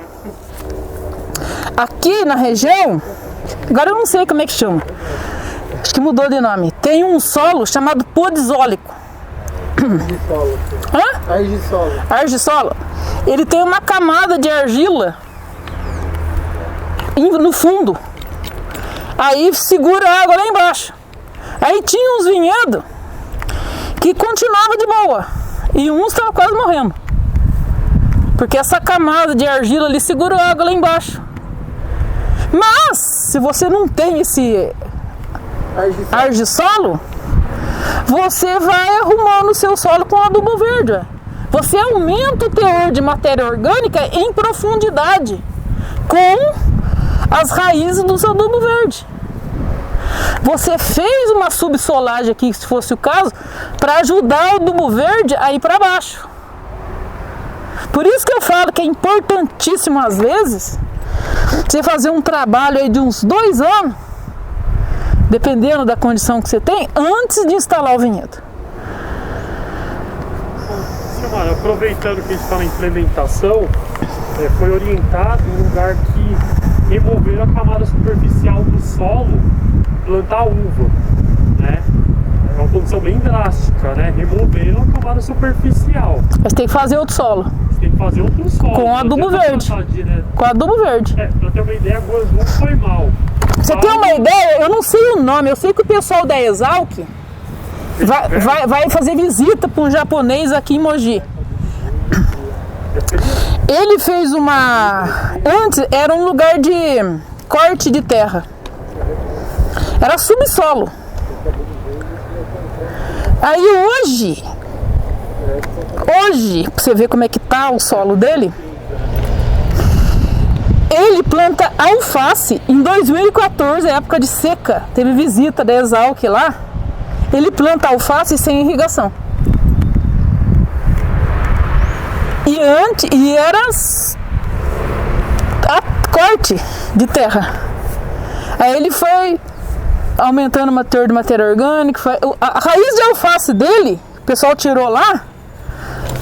Aqui na região, agora eu não sei como é que chama. Acho que mudou de nome. Tem um solo chamado podizólico. Hã? Argissolo. Argissolo. Ele tem uma camada de argila no fundo. Aí segura a água lá embaixo. Aí tinha uns vinhedos que continuava de boa e uns estavam quase morrendo, porque essa camada de argila ali segurou a água lá embaixo. Mas se você não tem esse argissolo, você vai arrumando o seu solo com adubo verde. Você aumenta o teor de matéria orgânica em profundidade com as raízes do seu adubo verde. Você fez uma subsolagem aqui, se fosse o caso, para ajudar o adubo verde a ir para baixo. Por isso que eu falo que é importantíssimo, às vezes, você fazer um trabalho aí de uns 2 anos, dependendo da condição que você tem, antes de instalar o vinhedo. Silmara, aproveitando que a gente está na implementação, foi orientado um lugar que removeram a camada superficial do solo, plantar uva, né? É uma condição bem drástica, né? Removeram a camada superficial. Mas tem que fazer outro solo. Você tem que fazer outro solo. Com adubo verde. Com adubo verde. Pra ter uma ideia, a Guazu não foi mal. Você tem uma ideia? Eu não sei o nome, eu sei que o pessoal da Exalc vai fazer visita para um japonês aqui em Mogi. Ele fez uma... Antes era um lugar de corte de terra. Era subsolo. Aí hoje, pra você ver como é que tá o solo dele, ele planta alface em 2014, época de seca. Teve visita da Exalc lá. Ele planta alface sem irrigação. E era corte de terra. Aí ele foi aumentando o teor de matéria orgânica. A raiz de alface dele, o pessoal tirou lá,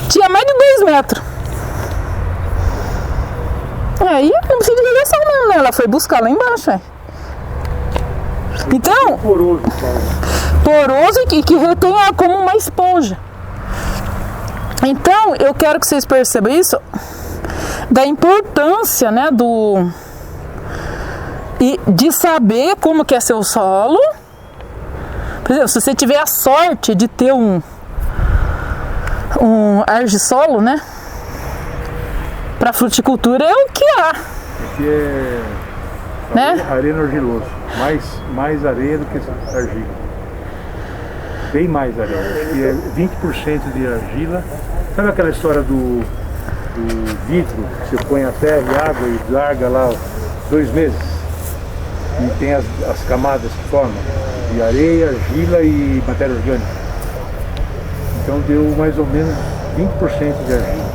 tinha mais de 2 metros. Aí não precisa de irrigação não, né? Ela foi buscar lá embaixo. Então, poroso e que retém como uma esponja. Então, eu quero que vocês percebam isso, da importância, né, de saber como que é seu solo. Por exemplo, se você tiver a sorte de ter um argissolo, né, para fruticultura é o que há. Aqui é né? arena argiloso, mais areia do que argila. Bem mais areia, que é 20% de argila. Sabe aquela história do vidro, que você põe a terra e água e larga lá 2 meses? E tem as camadas que formam, de areia, argila e matéria orgânica. Então deu mais ou menos 20% de argila.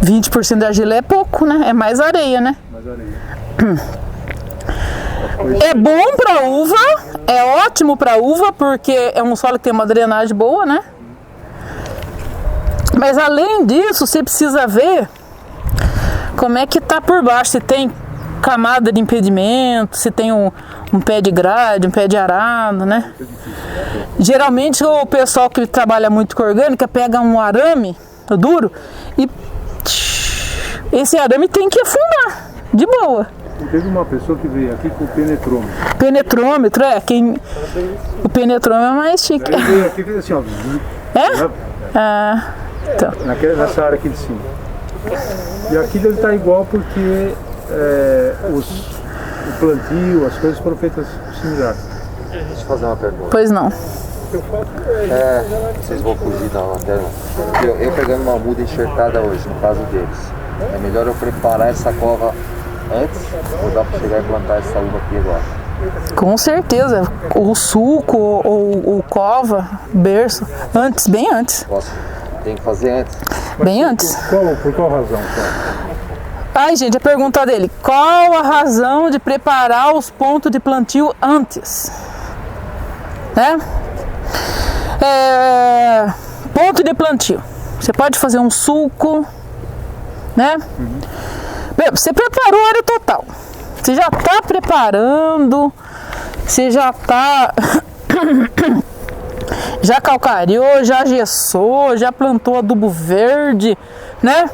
20% de argila é pouco, né? É mais areia, né? Mais areia. É bom para uva, é ótimo para uva, porque é um solo que tem uma drenagem boa, né? Mas além disso, você precisa ver como é que tá por baixo, se tem camada de impedimento, se tem um pé de grade, um pé de arado, né? Geralmente o pessoal que trabalha muito com orgânica pega um arame duro e esse arame tem que afundar, de boa. Teve uma pessoa que veio aqui com o penetrômetro. Penetrômetro, o penetrômetro é mais chique. Ele veio aqui e fez assim, ó. É? Ah, então. Nessa área aqui de cima. E aqui deve estar igual porque o plantio, as coisas foram feitas similares. Deixa eu fazer uma pergunta. Pois não. Vocês vão fugir da matéria. Eu pegando uma muda enxertada hoje, no caso deles, é melhor eu preparar essa cova antes ou dá para chegar e plantar essa uva aqui agora? Com certeza. O suco ou o cova, berço, antes, bem antes. Tem que fazer antes? Bem antes. Por qual razão? Ai, gente, a pergunta dele: qual a razão de preparar os pontos de plantio antes? Né? Ponto de plantio. Você pode fazer um sulco, né? Você preparou a área total. Você já está preparando, você já está já calcariou, já gessou, já plantou adubo verde, né?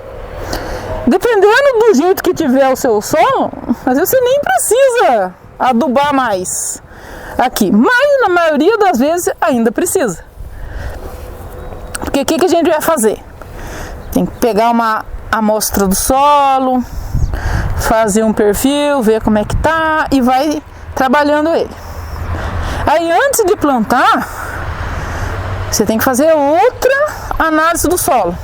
Dependendo do jeito que tiver o seu solo, às vezes você nem precisa adubar mais aqui, mas na maioria das vezes ainda precisa. Porque o que a gente vai fazer? Tem que pegar uma amostra do solo, fazer um perfil, ver como é que tá e vai trabalhando ele. Aí antes de plantar, você tem que fazer outra análise do solo.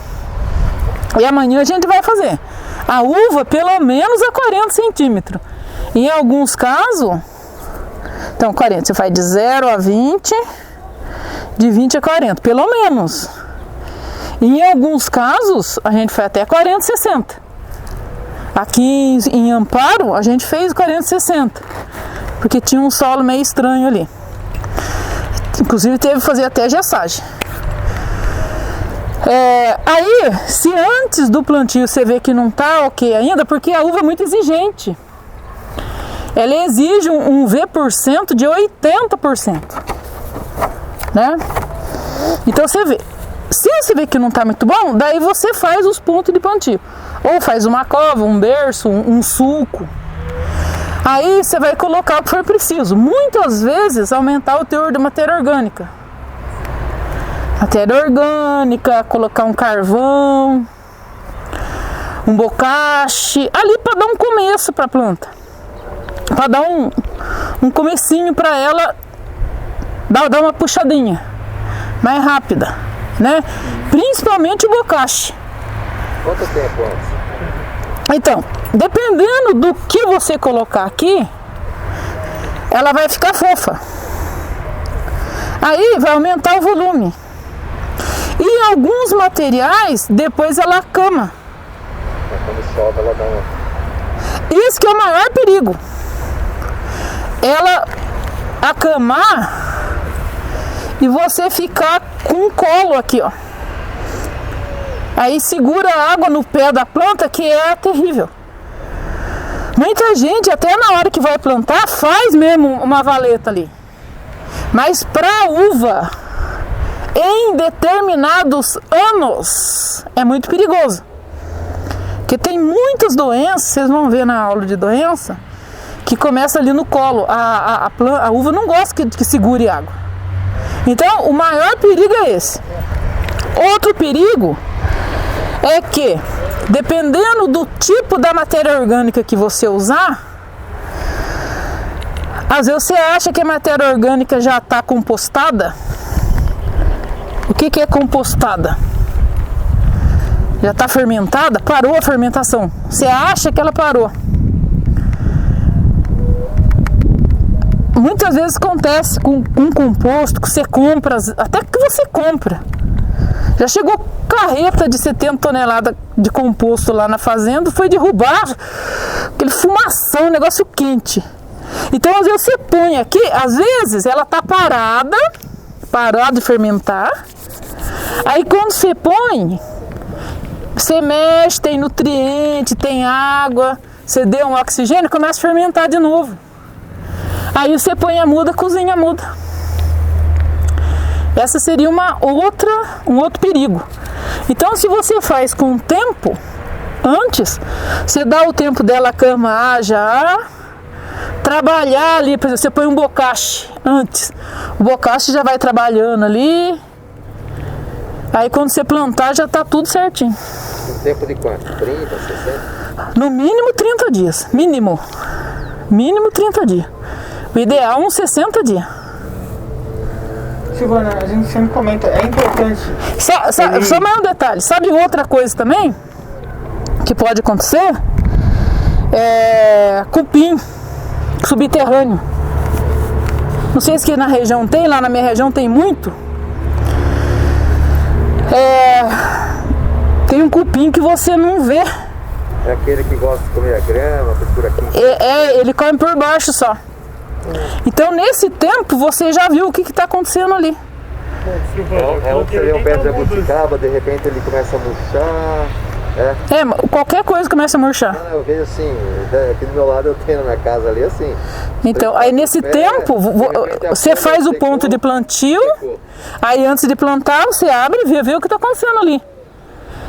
E amanhã a gente vai fazer a uva pelo menos a 40 centímetros. Em alguns casos, Então 40, você faz de 0 a 20, de 20 a 40, pelo menos. E em alguns casos, a gente foi até 40, 60. Aqui em Amparo, a gente fez 40, 60. Porque tinha um solo meio estranho ali. Inclusive teve que fazer até gessagem. Aí, se antes do plantio você vê que não tá ok ainda, porque a uva é muito exigente. Ela exige um V% de 80%. Né? Então você vê. Se você vê que não tá muito bom, daí você faz os pontos de plantio. Ou faz uma cova, um berço, um sulco. Aí você vai colocar o que for preciso. Muitas vezes aumentar o teor de matéria orgânica. Matéria orgânica, colocar um carvão, um bocache, ali para dar um começo para a planta. Para dar um comecinho para ela dar uma puxadinha mais rápida, né? Principalmente o bocache. Quanto tempo antes? Então, dependendo do que você colocar aqui, ela vai ficar fofa. Aí vai aumentar o volume. E alguns materiais, depois ela acama. Quando chove, ela dá uma... Isso que é o maior perigo. Ela acamar e você ficar com um colo aqui, ó. Aí segura a água no pé da planta, que é terrível. Muita gente, até na hora que vai plantar, faz mesmo uma valeta ali. Mas para uva, em determinados anos, é muito perigoso. Porque tem muitas doenças, vocês vão ver na aula de doença, que começa ali no colo. A uva não gosta que segure água. Então, o maior perigo é esse. Outro perigo é que, dependendo do tipo da matéria orgânica que você usar, às vezes você acha que a matéria orgânica já está compostada. O que é compostada? Já está fermentada? Parou a fermentação. Você acha que ela parou. Muitas vezes acontece com um composto que você compra, até que você compra. Já chegou carreta de 70 toneladas de composto lá na fazenda, foi derrubar aquele fumação, negócio quente. Então às vezes você põe aqui, às vezes ela tá parada de fermentar. Aí quando você põe, você mexe, tem nutriente, tem água, você deu um oxigênio, começa a fermentar de novo. Aí você põe a muda, cozinha a muda. Essa seria um outro perigo. Então, se você faz com tempo, antes, você dá o tempo dela acamar já, trabalhar ali, por exemplo, você põe um bocache antes. O bocache já vai trabalhando ali. Aí quando você plantar já está tudo certinho. Um tempo de quanto? 30, 60? No mínimo 30 dias. Mínimo 30 dias. O ideal é uns 60 dias. Silvana, a gente sempre comenta, é importante. Só mais um detalhe, sabe outra coisa também que pode acontecer? Cupim subterrâneo. Não sei se aqui na região tem, lá na minha região tem muito. Tem um cupim que você não vê. É aquele que gosta de comer a grama, por aqui. Ele come por baixo só. Então nesse tempo você já viu o que está acontecendo ali. É um que seria um pé de jabuticaba, de repente ele começa a murchar. Qualquer coisa começa a murchar. Eu vejo assim, aqui do meu lado eu tenho na minha casa ali assim. Então, aí nesse tempo, você faz o ponto de plantio, aí antes de plantar você abre e vê o que está acontecendo ali.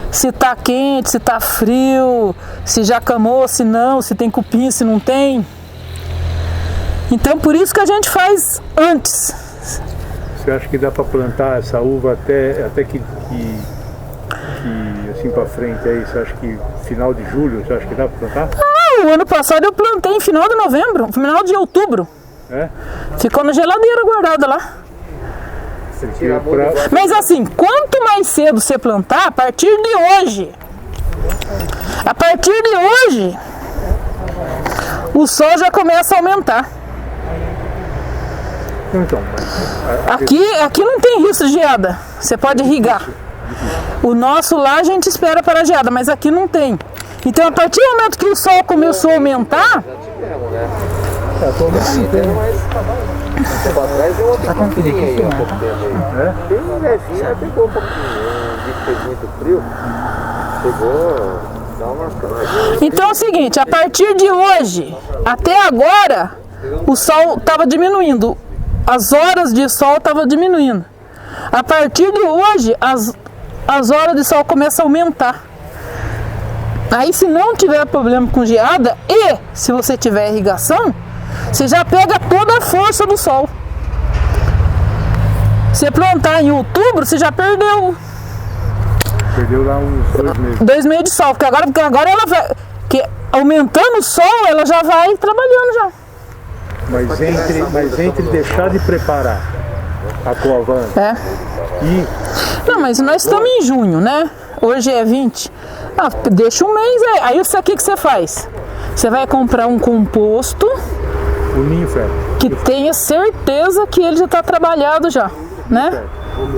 Se está quente, se está frio, se já camou, se não, se tem cupim, se não tem. Então por isso que a gente faz antes. Você acha que dá para plantar essa uva até que assim para frente aí? Você acha que final de julho, você acha que dá para plantar? O ano passado eu plantei em final de novembro, final de outubro. Ficou na geladeira guardada lá. Mas assim, quanto mais cedo você plantar, a partir de hoje, o sol já começa a aumentar. Então, Aqui não tem risco de geada. Você pode irrigar. O nosso lá a gente espera para a geada, mas aqui não tem. Então a partir do momento que o sol começou a aumentar, Atualmente não tem, mas tempo atrás deu uma pequenininha aí, um pouco tempo aí. Bem levinho, aí pegou um pouquinho. Um dia que fez muito frio, pegou, dá uma caladinha. então é o seguinte, a partir de hoje até agora o sol estava diminuindo, as horas de sol estavam diminuindo. A partir de hoje as horas de sol começam a aumentar. Aí se não tiver problema com geada e se você tiver irrigação, você já pega toda a força do sol. Você plantar em outubro, você já perdeu Perdeu lá uns 2 meses. 2 meses de sol, porque agora ela vai, que aumentando o sol, ela já vai trabalhando já. Mas entre deixar de preparar a cova e Não, mas nós estamos em junho, né? Hoje é 20. Ah, deixa um mês aí. Aí isso aqui que você faz? Você vai comprar um composto o ninho fértil. que tenha certeza que ele já está trabalhado já, né?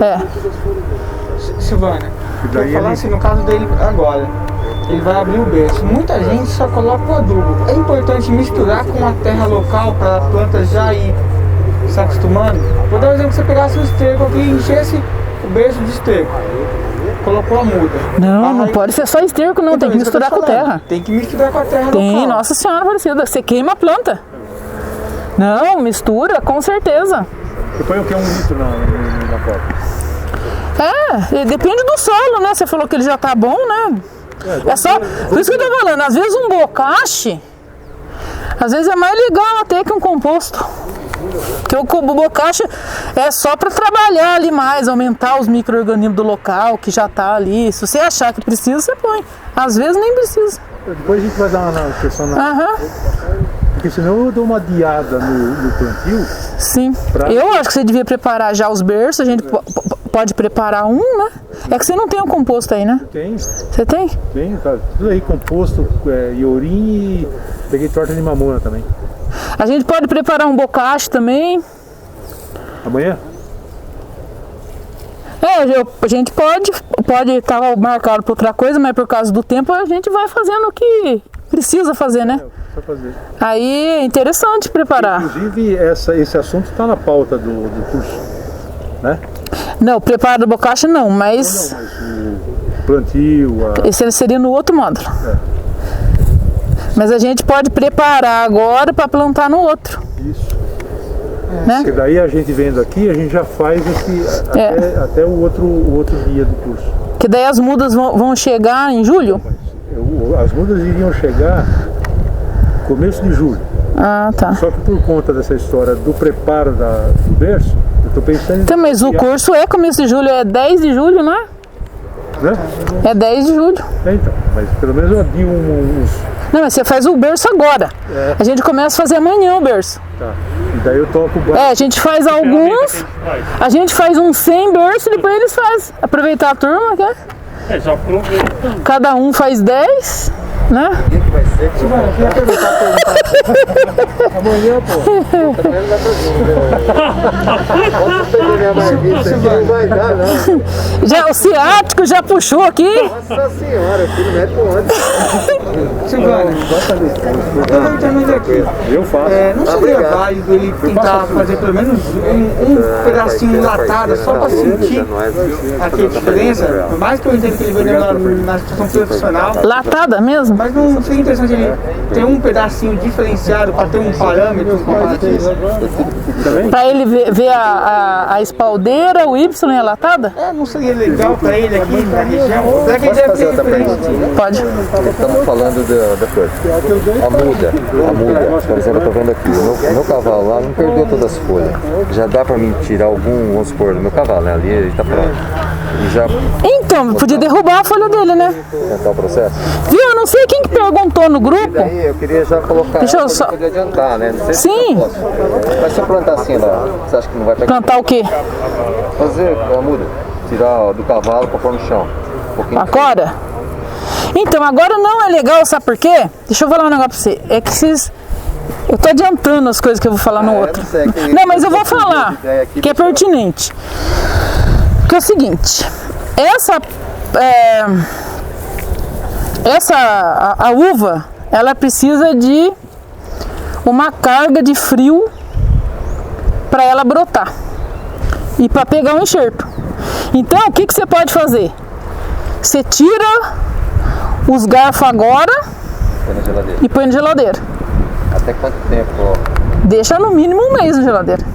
É. Silvana, E daí eu falar ele- assim, no caso dele agora, ele vai abrir o berço. Muita gente só coloca o adubo. É importante misturar com a terra local para a planta já ir se acostumando. Vou dar um exemplo, você pegasse um esterco aqui e enchesse o berço de esterco. Colocou a muda. Não Aí- pode ser só esterco, não. Tem que isso eu tô misturar com falando. terra. Tem que misturar com a terra Tem, local. nossa senhora parecida. Você queima a planta. Não, mistura, com certeza. Você põe o que? 1 litro na cova. Depende do solo, né? Você falou que ele já tá bom, né? É só, por isso que eu tô falando, às vezes um bocache, às vezes é mais legal até que um composto. Porque o bocache é só para trabalhar ali mais, aumentar os micro-organismos do local que já tá ali. Se você achar que precisa, você põe. Às vezes nem precisa. Depois a gente vai dar uma questão Aham, porque senão eu dou uma adiada no plantio. sim. Pra- Eu acho que você devia preparar já os berços, a gente pode preparar um, né? É que você não tem um composto aí, né? Tem, Você tem? tá tudo aí, composto, iorim e peguei torta de mamona também. A gente pode preparar um bocache também. Amanhã? A gente pode estar marcado por outra coisa, mas por causa do tempo a gente vai fazendo o que precisa fazer, né? Só fazer. Aí é interessante preparar. Inclusive, esse assunto está na pauta do curso, né? Não, preparo do bocache não, mas O plantio, esse seria no outro módulo. Mas a gente pode preparar agora para plantar no outro, isso. né? Porque daí a gente vendo aqui, a gente já faz até o outro dia do curso. Que daí as mudas vão chegar em julho? As mudas iriam chegar começo de julho. Ah, tá. Só que por conta dessa história do preparo do berço, eu estou pensando em... Então, mas o curso é começo de julho, é 10 de julho, né? Né? É 10 de julho. Então, mas pelo menos eu adio uns... Não, mas você faz o berço agora. A gente começa a fazer amanhã o berço. Tá. E daí eu toco o A gente faz alguns, a gente faz uns 100 berços e depois eles fazem. Aproveitar a turma, né? Já aproveita. Cada um faz 10, né? Silvana, eu queria perguntar. Amanhã, pô. Também não dá pra vir, né? Posso pegar minha marmita aqui? Não vai dar, não. Já, o ciático já puxou aqui. Nossa senhora, aqui no médico onde? Silvana, aproveitando aqui. Eu faço. Não seria válido ele tentar fazer pelo menos um pedacinho enlatado só para sentir aqui a diferença? Por mais que eu entenda que ele vendeu na situação profissional, Latada mesmo? mas não seria interessante ele ter um pedacinho diferenciado para ter um parâmetro comparativo? Pra ele ver a espaldeira, o Y e a latada? Não seria legal para ele aqui na região? Será que ele deve ter referência? Pode. Estamos falando da coisa. A muda. Por exemplo, eu tô vendo aqui, o meu cavalo lá não perdeu todas as folhas. Já dá pra mim tirar algum, vamos supor, no meu cavalo, né? Ali ele tá pronto. E já Então, podia derrubar a folha dele, né? tentar o processo. Viu? Eu não sei quem que perguntou no grupo. Aí eu queria já colocar Deixa eu ela pra só- poder adiantar, né? Não sei Sim. se eu posso. Mas se eu plantar assim lá, você acha que não vai pegar? Plantar o quê? Fazer a muda. Tirar do cavalo pra pôr no chão. Um pouquinho. Agora? Então, agora não é legal, sabe por quê? Deixa eu falar um negócio pra você. É que Eu tô adiantando as coisas que eu vou falar no outro. Não, mas eu vou falar, que é pertinente. Porque é o seguinte, a uva, ela precisa de uma carga de frio para ela brotar e para pegar um enxerto. Então, o que você pode fazer? Você tira os garfos agora e põe na geladeira. Até quanto tempo? Deixa no mínimo um mês na geladeira.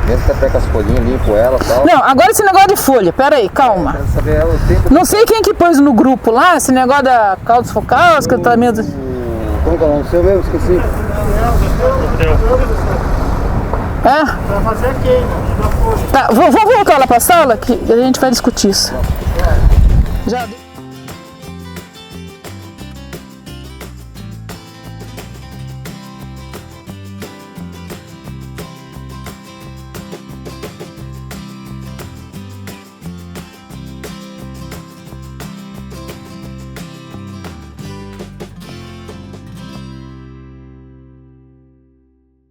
Mesmo que até com as folhinhas, limpo ela e tal. Não, agora esse negócio de folha, pera aí, calma. Quero saber o tempo. Não sei quem que pôs no grupo lá, esse negócio da caldos focais, que tá meio... Como que é o nome seu mesmo? Esqueci. É? Pra fazer a queima da folha. Tá, vou voltar lá pra sala que a gente vai discutir isso. Já.